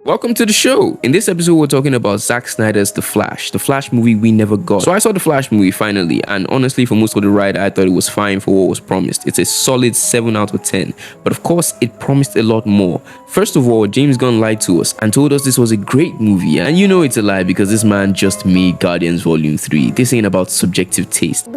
Welcome to the show. In this episode, we're talking about Zack Snyder's The Flash movie we never got. So I saw The Flash movie finally, and honestly, for most of the ride, I thought it was fine for what was promised. It's a solid 7 out of 10, but of course, it promised a lot more. First of all, James Gunn lied to us and told us this was a great movie, and you know it's a lie because this man just made Guardians Volume 3. This ain't about subjective taste.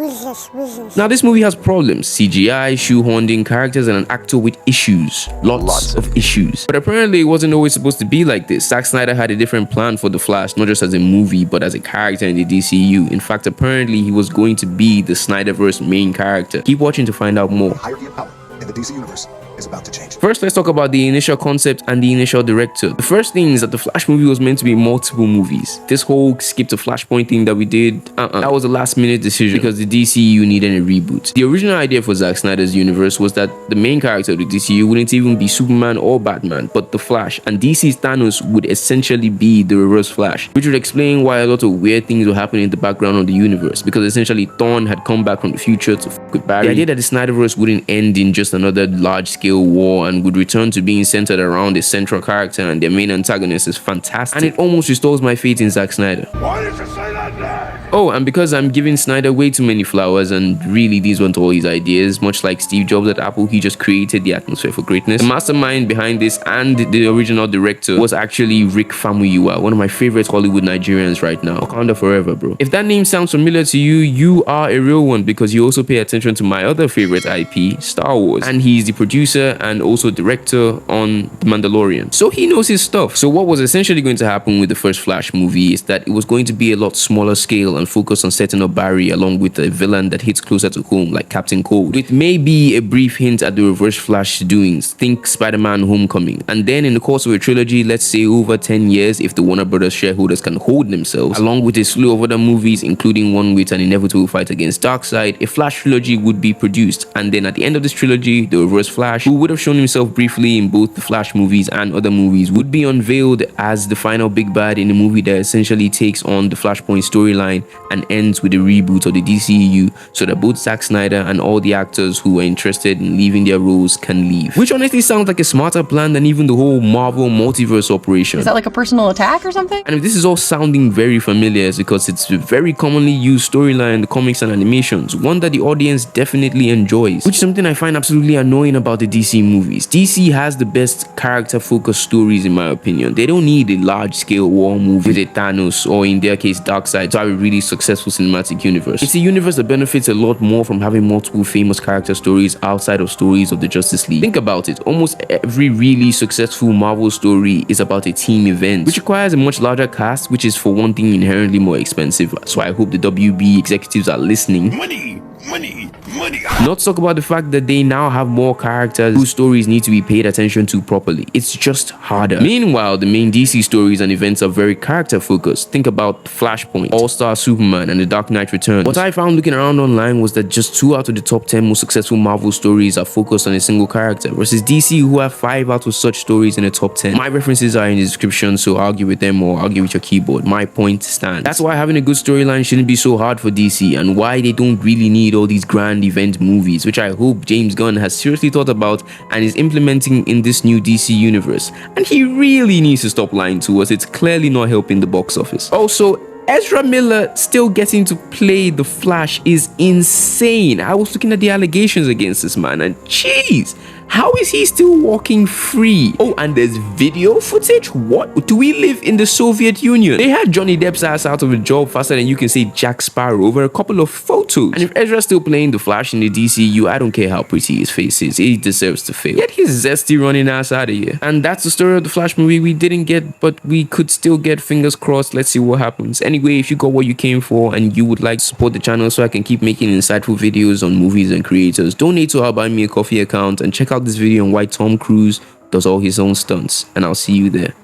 Now, this movie has problems: CGI, shoehorned in characters, and an actor with issues. Lots of issues. But apparently, it wasn't always supposed to be like this. Zack Snyder had a different plan for The Flash, not just as a movie, but as a character in the DCU. In fact, apparently, he was going to be the Snyderverse main character. Keep watching to find out more. Hierarchy of power in the DC universe is about to change. First, let's talk about the initial concept and the initial director. The first thing is that the Flash movie was meant to be multiple movies. This whole skip to Flashpoint thing that we did, that was a last minute decision because the DCU needed a reboot. The original idea for Zack Snyder's universe was that the main character of the DCU wouldn't even be Superman or Batman, but the Flash, and DC's Thanos would essentially be the Reverse Flash, which would explain why a lot of weird things were happening in the background of the universe, because essentially Thorn had come back from the future to fuck with Barry. The idea that the Snyderverse wouldn't end in just another large-scale war and would return to being centered around a central character and their main antagonist is fantastic, and it almost restores my faith in Zack Snyder. Why did you say that name? Oh, and because I'm giving Snyder way too many flowers, and really these weren't all his ideas, much like Steve Jobs at Apple, he just created the atmosphere for greatness. The mastermind behind this and the original director was actually Rick Famuyiwa, one of my favorite Hollywood Nigerians right now. Wakanda forever, bro. If that name sounds familiar to you, you are a real one, because you also pay attention to my other favorite IP, Star Wars, and he's the producer and also director on The Mandalorian. So he knows his stuff. So what was essentially going to happen with the first Flash movie is that it was going to be a lot smaller scale and focus on setting up Barry along with a villain that hits closer to home like Captain Cold, with maybe a brief hint at the Reverse Flash doings. Think Spider-Man Homecoming. And then in the course of a trilogy, let's say over 10 years, if the Warner Brothers shareholders can hold themselves, along with a slew of other movies, including one with an inevitable fight against Darkseid, a Flash trilogy would be produced. And then at the end of this trilogy, the Reverse Flash, who would have shown himself briefly in both the Flash movies and other movies, would be unveiled as the final big bad in a movie that essentially takes on the Flashpoint storyline and ends with a reboot of the DCEU, so that both Zack Snyder and all the actors who are interested in leaving their roles can leave. Which honestly sounds like a smarter plan than even the whole Marvel multiverse operation. Is that like a personal attack or something? And if this is all sounding very familiar, it's because it's a very commonly used storyline in the comics and animations, one that the audience definitely enjoys, which is something I find absolutely annoying about the DC movies. DC has the best character-focused stories in my opinion. They don't need a large-scale war movie with a Thanos, or in their case Darkseid, to have a really successful cinematic universe. It's a universe that benefits a lot more from having multiple famous character stories outside of stories of the Justice League. Think about it, almost every really successful Marvel story is about a team event, which requires a much larger cast, which is for one thing inherently more expensive. So I hope the WB executives are listening. Money. Not to talk about the fact that they now have more characters whose stories need to be paid attention to properly. It's just harder. Meanwhile, the main DC stories and events are very character focused. Think about Flashpoint, All-Star Superman, and The Dark Knight Returns. What I found looking around online was that just 2 out of the top 10 most successful Marvel stories are focused on a single character, versus DC, who have 5 out of such stories in the top 10. My references are in the description, so argue with them or argue with your keyboard. My point stands. That's why having a good storyline shouldn't be so hard for DC, and why they don't really need all these grand event movies, which I hope James Gunn has seriously thought about and is implementing in this new DC universe. And he really needs to stop lying to us. It's clearly not helping the box office. Also, Ezra Miller still getting to play the Flash is insane. I was looking at the allegations against this man, and jeez, how is he still walking free? Oh, and there's video footage? What? Do we live in the Soviet Union? They had Johnny Depp's ass out of a job faster than you can say Jack Sparrow over a couple of photos. And if Ezra's still playing the Flash in the DCU, I don't care how pretty his face is, he deserves to fail. Get his zesty running ass out of here. And that's the story of the Flash movie we didn't get, but we could still get. Fingers crossed. Let's see what happens. Anyway, if you got what you came for and you would like to support the channel so I can keep making insightful videos on movies and creators, donate to our Buy Me a Coffee account and check out this video on why Tom Cruise does all his own stunts, and I'll see you there.